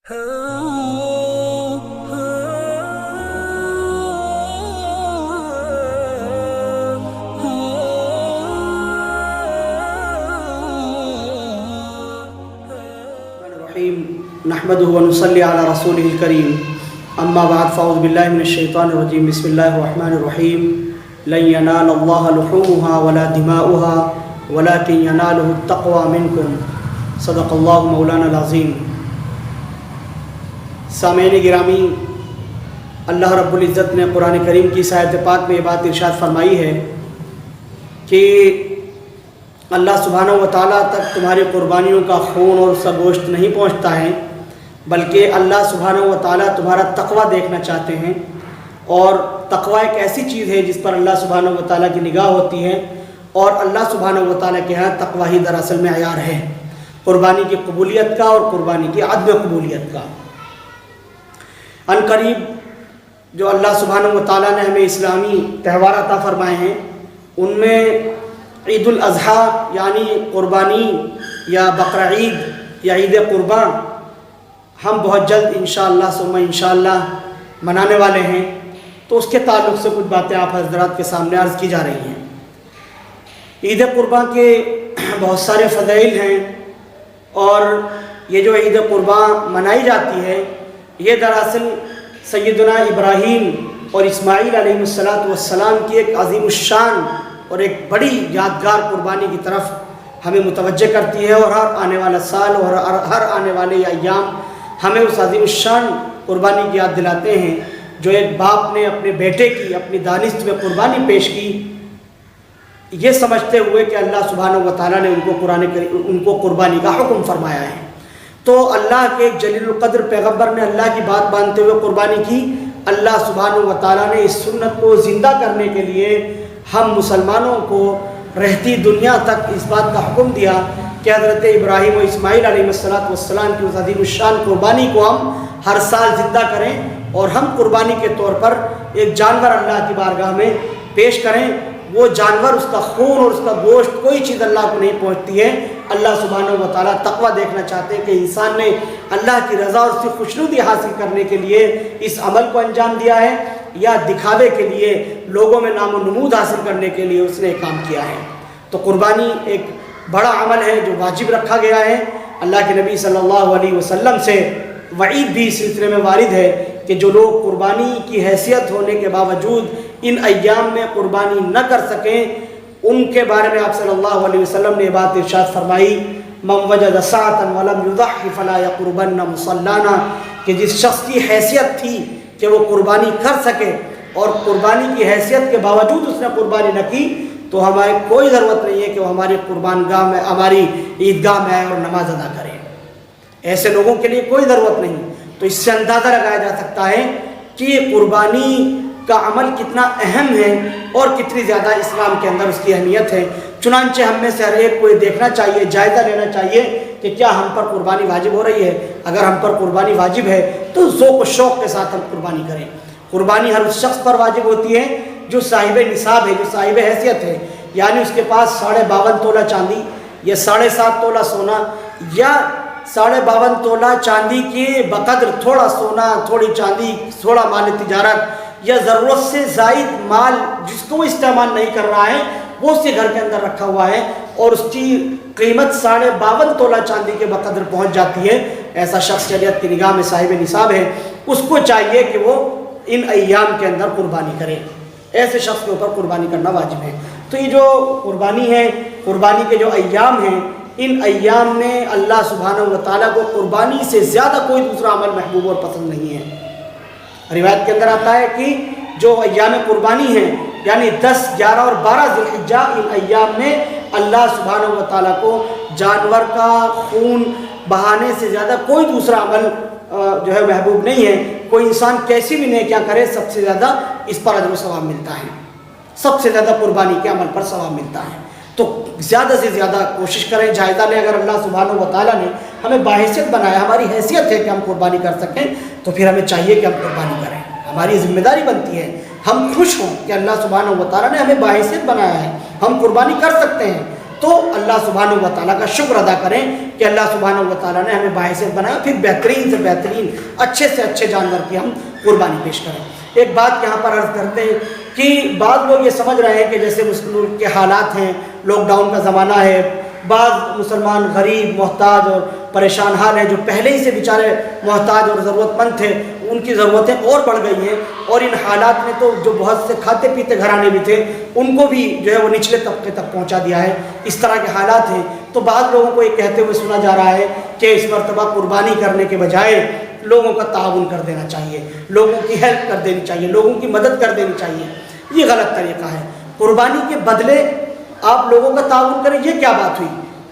نحمده ونصلي على رسوله الكريم اما بعد فاعوذ بالله من الشيطان الرجيم بسم الله الرحمن الرحيم لن ينال الله لحومها ولا دماؤها ولكن يناله التقوى منكم صدق الله مولانا العظيم. سامعین گرامی، اللہ رب العزت نے قرآن کریم کی آیت پاک میں یہ بات ارشاد فرمائی ہے کہ اللہ سبحانہ و تعالیٰ تک تمہاری قربانیوں کا خون اور اس کا گوشت نہیں پہنچتا ہے، بلکہ اللہ سبحانہ و تعالیٰ تمہارا تقوی دیکھنا چاہتے ہیں. اور تقوی ایک ایسی چیز ہے جس پر اللہ سبحانہ و تعالیٰ کی نگاہ ہوتی ہے، اور اللہ سبحانہ و تعالیٰ کے ہاں تقوی ہی دراصل میں معیار ہے قربانی کی قبولیت کا اور قربانی کی عدم قبولیت کا. ان قریب جو اللہ سبحانہ و تعالیٰ نے ہمیں اسلامی تہوار عطا فرمائے ہیں، ان میں عید الاضحیٰ یعنی قربانی یا بقر عید یا عید قربان ہم بہت جلد انشاءاللہ ثم انشاءاللہ منانے والے ہیں. تو اس کے تعلق سے کچھ باتیں آپ حضرات کے سامنے عرض کی جا رہی ہیں. عید قربان کے بہت سارے فضائل ہیں، اور یہ جو عید قربان منائی جاتی ہے یہ دراصل سیدنا ابراہیم اور اسماعیل علیہ السلام کی ایک عظیم الشان اور ایک بڑی یادگار قربانی کی طرف ہمیں متوجہ کرتی ہے، اور ہر آنے والا سال اور ہر آنے والے ایام ہمیں اس عظیم الشان قربانی کی یاد دلاتے ہیں جو ایک باپ نے اپنے بیٹے کی اپنی دانست میں قربانی پیش کی، یہ سمجھتے ہوئے کہ اللہ سبحانہ و تعالیٰ نے ان کو قربانی کا حکم فرمایا ہے. تو اللہ کے ایک جلیل القدر پیغمبر نے اللہ کی بات مانتے ہوئے قربانی کی. اللہ سبحانہ و تعالیٰ نے اس سنت کو زندہ کرنے کے لیے ہم مسلمانوں کو رہتی دنیا تک اس بات کا حکم دیا کہ حضرت ابراہیم و اسماعیل علیہ السلام کی اس عظیم الشان قربانی کو ہم ہر سال زندہ کریں، اور ہم قربانی کے طور پر ایک جانور اللہ کی بارگاہ میں پیش کریں. وہ جانور، اس کا خون اور اس کا گوشت کوئی چیز اللہ کو نہیں پہنچتی ہے. اللہ سبحانہ و تعالیٰ تقوی دیکھنا چاہتے ہیں کہ انسان نے اللہ کی رضا اور اس کی خوشنودی حاصل کرنے کے لیے اس عمل کو انجام دیا ہے، یا دکھاوے کے لیے لوگوں میں نام و نمود حاصل کرنے کے لیے اس نے کام کیا ہے. تو قربانی ایک بڑا عمل ہے جو واجب رکھا گیا ہے. اللہ کے نبی صلی اللہ علیہ وسلم سے وعید بھی اس سلسلے میں وارد ہے کہ جو لوگ قربانی کی حیثیت ہونے کے باوجود ان ایام میں قربانی نہ کر سکیں، ان کے بارے میں آپ صلی اللہ علیہ وسلم نے بات ارشاد فرمائی، من وجد ساعة ولم يضحِ فلا يقربن مصلانا، کہ جس شخص کی حیثیت تھی کہ وہ قربانی کر سکے اور قربانی کی حیثیت کے باوجود اس نے قربانی نہ کی، تو ہماری کوئی ضرورت نہیں ہے کہ وہ ہماری قربان گاہ میں ہماری عیدگاہ میں آئے اور نماز ادا کریں. ایسے لوگوں کے لیے کوئی ضرورت نہیں. تو اس سے اندازہ لگایا جا سکتا ہے کہ قربانی کا عمل کتنا اہم ہے اور کتنی زیادہ اسلام کے اندر اس کی اہمیت ہے. چنانچہ ہم میں سے ہر ایک کو یہ دیکھنا چاہیے، جائزہ لینا چاہیے کہ کیا ہم پر قربانی واجب ہو رہی ہے. اگر ہم پر قربانی واجب ہے تو ذوق و شوق کے ساتھ ہم قربانی کریں. قربانی ہر اس شخص پر واجب ہوتی ہے جو صاحب نصاب ہے، جو صاحب حیثیت ہے، یعنی اس کے پاس 52.5 تولہ چاندی یا 7.5 تولہ سونا یا 52.5 تولہ چاندی کے بقدر تھوڑا سونا، تھوڑی چاندی، تھوڑا مال تجارت یا ضرورت سے زائد مال جس کو وہ استعمال نہیں کر رہا ہے وہ اس کے گھر کے اندر رکھا ہوا ہے اور اس کی قیمت 52.5 تولہ چاندی کے بقدر پہنچ جاتی ہے. ایسا شخص شریعت کی نگاہ میں صاحب نصاب ہے، اس کو چاہیے کہ وہ ان ایام کے اندر قربانی کرے. ایسے شخص کے اوپر قربانی کرنا واجب ہے. تو یہ جو قربانی ہے، قربانی کے جو ایام ہیں، ان ایام میں اللہ سبحانہ و تعالیٰ کو قربانی سے زیادہ کوئی دوسرا عمل محبوب اور پسند نہیں ہے. روایت کے اندر آتا ہے کہ جو ایام قربانی ہیں یعنی 10، 11 اور 12 ذی الحجہ، ان ایام میں اللہ سبحانہ و تعالیٰ کو جانور کا خون بہانے سے زیادہ کوئی دوسرا عمل جو ہے محبوب نہیں ہے. کوئی انسان کیسی بھی نیکیاں کرے سب سے زیادہ اس پر اجر و ثواب ملتا ہے، سب سے زیادہ قربانی کے عمل پر ثواب ملتا ہے. تو زیادہ سے زیادہ کوشش کریں، جائزہ لیں. اگر اللہ سبحانہ و تعالیٰ نے ہمیں باحیثیت بنایا، ہماری حیثیت ہے کہ ہم قربانی کر سکیں، تو پھر ہمیں چاہیے کہ ہم قربانی کریں. ہماری ذمہ داری بنتی ہے، ہم خوش ہوں کہ اللہ سبحانہ و تعالیٰ نے ہمیں باحیثیت بنایا ہے، ہم قربانی کر سکتے ہیں. تو اللہ سبحانہ و تعالیٰ کا شکر ادا کریں کہ اللہ سبحانہ و تعالیٰ نے ہمیں باعث بنایا، پھر بہترین سے بہترین اچھے سے اچھے جانور کی ہم قربانی پیش کریں۔ ایک بات یہاں پر عرض کرتے ہیں کہ بعض لوگ یہ سمجھ رہے ہیں کہ جیسے مسلم کے حالات ہیں، لاک ڈاؤن کا زمانہ ہے، بعض مسلمان غریب محتاج اور پریشان حال ہیں جو پہلے ہی سے بیچارے محتاج اور ضرورت مند تھے، ان کی ضرورتیں اور بڑھ گئی ہیں، اور ان حالات میں تو جو بہت سے کھاتے پیتے گھرانے بھی تھے ان کو بھی جو ہے وہ نچلے طبقے تک پہنچا دیا ہے۔ اس طرح کے حالات ہیں، تو بعض لوگوں کو یہ کہتے ہوئے سنا جا رہا ہے کہ اس مرتبہ قربانی کرنے کے بجائے لوگوں کا تعاون کر دینا چاہیے، لوگوں کی ہیلپ کر دینی چاہیے، لوگوں کی مدد کر دینی چاہیے۔ یہ غلط طریقہ ہے۔ قربانی کے بدلے آپ لوگوں کا تعاون کریں، یہ کیا بات ہوئی؟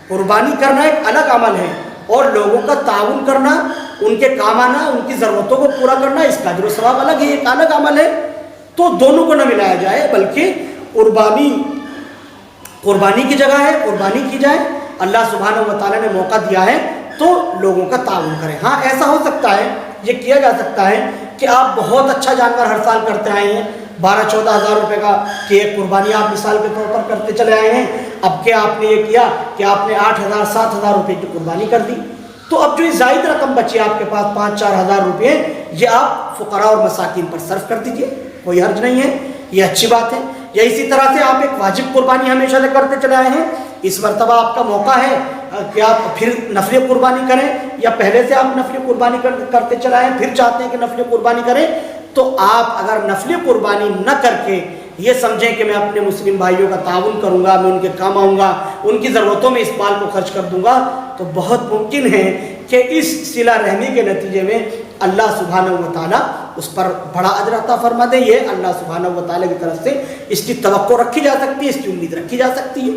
قربانی کرنا ایک الگ عمل ہے، اور لوگوں کا تعاون کرنا، ان کے کام آنا، ان کی ضرورتوں کو پورا کرنا، اس کا اجر و ثواب الگ ہے، ایک الگ عمل ہے۔ تو دونوں کو نہ ملایا جائے، بلکہ قربانی کی جگہ ہے، قربانی کی جائے۔ اللہ سبحانہ و تعالیٰ نے موقع دیا ہے تو لوگوں کا تعاون کریں۔ ہاں ایسا ہو سکتا ہے، یہ کیا جا سکتا ہے کہ آپ بہت اچھا جانور ہر سال کرتے آئے ہیں، 12-14 ہزار روپے کا کہ ایک قربانی آپ مثال کے طور پر کرتے چلے آئے ہیں، اب کہ آپ نے یہ کیا کہ آپ نے 8,000-7,000 روپے کی قربانی کر دی، تو اب جو یہ زائد رقم بچی آپ کے پاس 5-4 ہزار روپے، یہ آپ فقراء اور مساکین پر صرف کر دیجئے، کوئی حرج نہیں ہے، یہ اچھی بات ہے۔ یا اسی طرح سے آپ ایک واجب قربانی ہمیشہ سے کرتے چلے آئے ہیں، اس مرتبہ آپ کا موقع ہے کہ آپ پھر نفلی قربانی کریں، یا پہلے سے آپ نفلی قربانی کرتے چلے آئے ہیں پھر چاہتے ہیں کہ نفلی قربانی کریں، تو آپ اگر نفلی قربانی نہ کر کے یہ سمجھیں کہ میں اپنے مسلم بھائیوں کا تعاون کروں گا، میں ان کے کام آؤں گا، ان کی ضرورتوں میں اس مال کو خرچ کر دوں گا، تو بہت ممکن ہے کہ اس صلہ رحمی کے نتیجے میں اللہ سبحانہ و تعالیٰ اس پر بڑا اجر عطا فرما دے۔ یہ اللہ سبحانہ و تعالیٰ کی طرف سے اس کی توقع رکھی جا سکتی ہے، اس کی امید رکھی جا سکتی ہے۔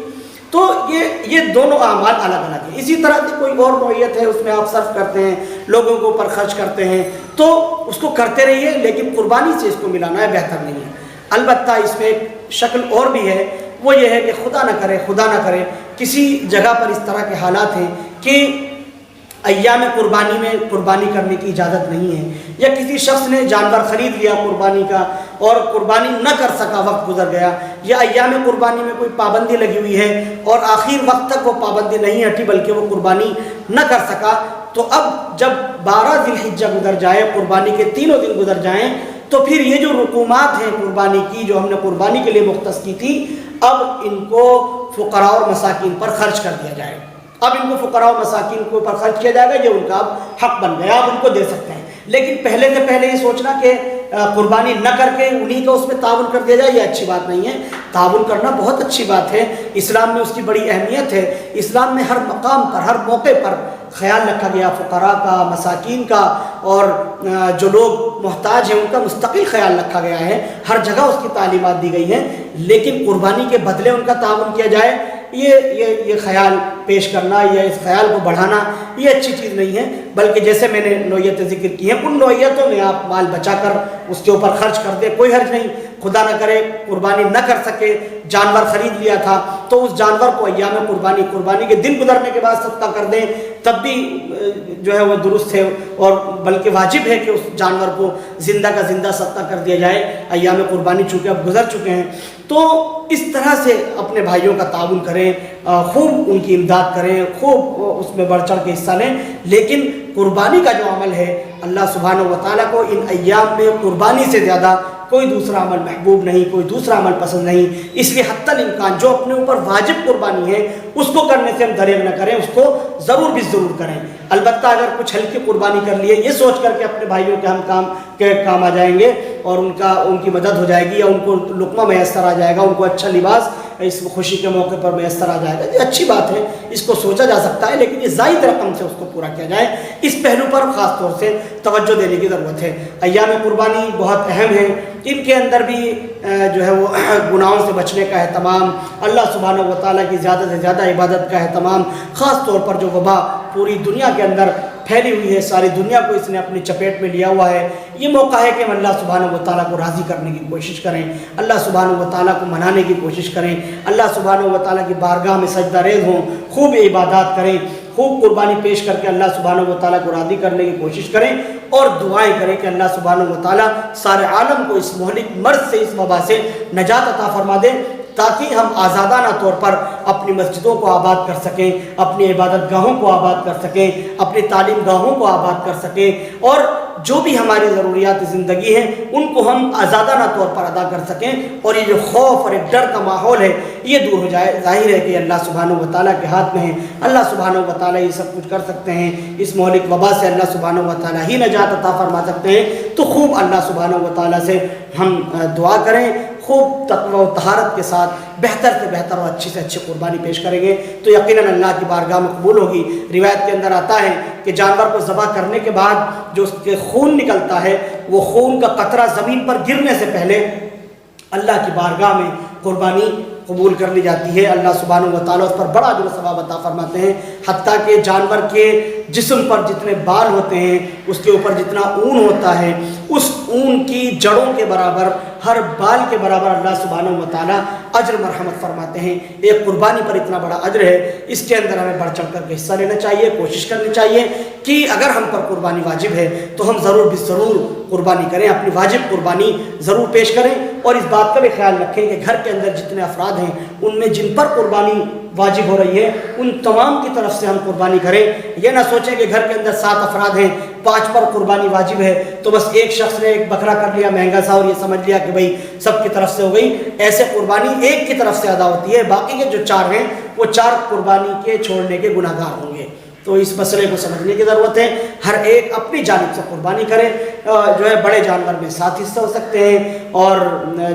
تو یہ دونوں اعمال الگ الگ ہیں۔ اسی طرح سے کوئی اور نوعیت ہے، اس میں آپ صرف کرتے ہیں، لوگوں کے اوپر خرچ کرتے ہیں، تو اس کو کرتے رہیے، لیکن قربانی سے اس کو ملانا ہے بہتر نہیں ہے۔ البتہ اس میں ایک شکل اور بھی ہے، وہ یہ ہے کہ خدا نہ کرے کسی جگہ پر اس طرح کے حالات ہیں کہ ایام قربانی میں قربانی کرنے کی اجازت نہیں ہے، یا کسی شخص نے جانور خرید لیا قربانی کا اور قربانی نہ کر سکا، وقت گزر گیا، یا ایام قربانی میں کوئی پابندی لگی ہوئی ہے اور آخر وقت تک وہ پابندی نہیں ہٹی بلکہ وہ قربانی نہ کر سکا، تو اب جب 12 ذی الحجہ گزر جائے، قربانی کے 3 دن گزر جائیں، تو پھر یہ جو رقومات ہیں قربانی کی جو ہم نے قربانی کے لیے مختص کی تھی، اب ان کو فقراء اور مساکین پر خرچ کر دیا جائے۔ اب ان کو فقراء و مساکین کے اوپر خرچ کیا جائے گا، یہ ان کا اب حق بن گیا، آپ ان کو دے سکتے ہیں۔ لیکن پہلے سے پہلے یہ سوچنا کہ قربانی نہ کر کے انہی کا اس میں تعاون کر دیا جائے، یہ اچھی بات نہیں ہے۔ تعاون کرنا بہت اچھی بات ہے، اسلام میں اس کی بڑی اہمیت ہے۔ اسلام میں ہر مقام پر، ہر موقع پر خیال رکھا گیا فقراء کا، مساکین کا، اور جو لوگ محتاج ہیں ان کا مستقل خیال رکھا گیا ہے، ہر جگہ اس کی تعلیمات دی گئی ہیں۔ لیکن قربانی کے بدلے ان کا تعاون کیا جائے، یہ خیال پیش کرنا یا اس خیال کو بڑھانا یہ اچھی چیز نہیں ہے، بلکہ جیسے میں نے نوعیتیں ذکر کی ہیں ان نوعیتوں میں آپ مال بچا کر اس کے اوپر خرچ کر دیں، کوئی حرج نہیں۔ خدا نہ کرے قربانی نہ کر سکے، جانور خرید لیا تھا تو اس جانور کو ایام قربانی کے دن گزرنے کے بعد صدقہ کر دیں، تب بھی جو ہے وہ درست ہے، اور بلکہ واجب ہے کہ اس جانور کو زندہ کا زندہ صدقہ کر دیا جائے۔ ایام قربانی چونکہ اب گزر چکے ہیں، تو اس طرح سے اپنے بھائیوں کا تعاون کریں، خوب ان کی امداد کریں، خوب اس میں بڑھ چڑھ کے حصہ لیں۔ لیکن قربانی کا جو عمل ہے اللہ سبحانہ و تعالیٰ کو ان ایام میں قربانی سے زیادہ کوئی دوسرا عمل محبوب نہیں، کوئی دوسرا عمل پسند نہیں، اس لیے حتی الامکان جو اپنے اوپر واجب قربانی ہے اس کو کرنے سے ہم دریغ نہ کریں، اس کو ضرور کریں۔ البتہ اگر کچھ ہلکی قربانی کر لیے یہ سوچ کر کے اپنے بھائیوں کے ہم کام آ جائیں گے اور ان کی مدد ہو جائے گی، یا ان کو لقمہ میسر آ جائے گا، ان کو اچھا لباس اس خوشی کے موقع پر میسر آ جائے گا، یہ اچھی بات ہے، اس کو سوچا جا سکتا ہے، لیکن یہ زائد رقم سے اس کو پورا کیا جائے، اس پہلو پر خاص طور سے توجہ دینے کی ضرورت ہے۔ ایام قربانی بہت اہم ہے، ان کے اندر بھی جو ہے وہ گناہوں سے بچنے کا اہتمام، اللہ سبحانہ و تعالیٰ کی زیادہ سے زیادہ عبادت کا اہتمام، خاص طور پر جو وبا پوری دنیا کے اندر پھیلی ہوئی ہے، ساری دنیا کو اس نے اپنی چپیٹ میں لیا ہوا ہے، یہ موقع ہے کہ ہم اللہ سبحانہ و تعالیٰ کو راضی کرنے کی کوشش کریں، اللہ سبحانہ و تعالیٰ کو منانے کی کوشش کریں، اللہ سبحانہ و تعالیٰ کی بارگاہ میں سجدہ ریز ہوں، خوب عبادات کریں، خوب قربانی پیش کر کے اللہ سبحانہ و تعالیٰ کو راضی کرنے کی کوشش کریں، اور دعائیں کریں کہ اللہ سبحانہ و تعالیٰ سارے عالم کو اس مہلک مرض سے، اس وبا سے نجات عطا فرما دے، تاکہ ہم آزادانہ طور پر اپنی مسجدوں کو آباد کر سکیں، اپنی عبادت گاہوں کو آباد کر سکیں، اپنی تعلیم گاہوں کو آباد کر سکیں، اور جو بھی ہماری ضروریات زندگی ہیں ان کو ہم آزادانہ طور پر ادا کر سکیں، اور یہ جو خوف اور ایک ڈر کا ماحول ہے یہ دور ہو جائے۔ ظاہر ہے کہ اللہ سبحانہ و تعالیٰ کے ہاتھ میں ہے، اللہ سبحانہ و تعالیٰ یہ سب کچھ کر سکتے ہیں، اس مہلک وبا سے اللہ سبحانہ و تعالیٰ ہی نجات عطا فرما سکتے ہیں۔ تو خوب اللہ سبحانہ و تعالیٰ سے ہم دعا کریں، خوب تقوی و طہارت کے ساتھ بہتر سے بہتر اور اچھی سے اچھی قربانی پیش کریں گے تو یقیناً اللہ کی بارگاہ میں قبول ہوگی۔ روایت کے اندر آتا ہے کہ جانور کو ذبح کرنے کے بعد جو اس کے خون نکلتا ہے، وہ خون کا قطرہ زمین پر گرنے سے پہلے اللہ کی بارگاہ میں قربانی قبول کر لی جاتی ہے۔ اللہ سبحانہ و تعالیٰ اس پر بڑا اجر و ثواب عطا فرماتے ہیں، حتیٰ کہ جانور کے جسم پر جتنے بال ہوتے ہیں، اس کے اوپر جتنا اون ہوتا ہے، اس اون کی جڑوں کے برابر، ہر بال کے برابر اللہ سبحانہ و تعالیٰ اجر مرحمت فرماتے ہیں۔ ایک قربانی پر اتنا بڑا اجر ہے، اس کے اندر ہمیں بڑھ چڑھ کر کے حصہ لینا چاہیے، کوشش کرنی چاہیے کہ اگر ہم پر قربانی واجب ہے تو ہم ضرور ضرور قربانی کریں، اپنی واجب قربانی ضرور پیش کریں، اور اس بات کا بھی خیال رکھیں کہ گھر کے اندر جتنے افراد ہیں ان میں جن پر قربانی واجب ہو رہی ہے ان تمام کی طرف سے ہم قربانی کریں۔ یہ نہ سوچیں کہ گھر کے اندر 7 افراد ہیں، 5 پر قربانی واجب ہے تو بس ایک شخص نے ایک بکرا کر لیا مہنگا سا اور یہ سمجھ لیا کہ بھئی سب کی طرف سے ہو گئی۔ ایسے قربانی ایک کی طرف سے ادا ہوتی ہے، باقی کے جو 4 ہیں وہ 4 قربانی کے چھوڑنے کے گناہ گار ہوں گے۔ تو اس مسئلے کو سمجھنے کی ضرورت ہے، ہر ایک اپنی جانب سے قربانی کرے۔ جو ہے بڑے جانور میں 7 حصے ہو سکتے ہیں، اور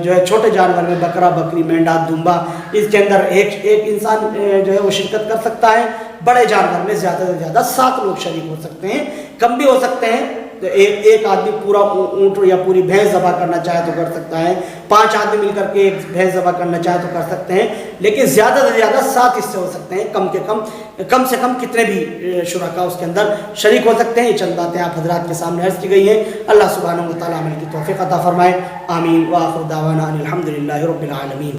جو ہے چھوٹے جانور میں بکرا، بکری، مینڈا، دمبا، اس کے اندر ایک انسان جو ہے وہ شرکت کر سکتا ہے۔ بڑے جانور میں زیادہ سے زیادہ 7 لوگ شریک ہو سکتے ہیں، کم بھی ہو سکتے ہیں، تو ایک آدمی پورا اونٹ یا پوری بھینس ذبح کرنا چاہے تو کر سکتا ہے، 5 آدمی مل کر کے ایک بھینس ذبح کرنا چاہے تو کر سکتے ہیں، لیکن زیادہ سے زیادہ 7 حصے ہو سکتے ہیں، کم سے کم کتنے بھی شرکاء اس کے اندر شریک ہو سکتے ہیں۔ یہ چند باتیں آپ حضرات کے سامنے عرض کی گئی ہیں، اللہ سبحانہ و تعالیٰ عمل کی توفیق عطا فرمائے، آمین۔ وآخر دعوانا ان الحمد للہ رب العالمین۔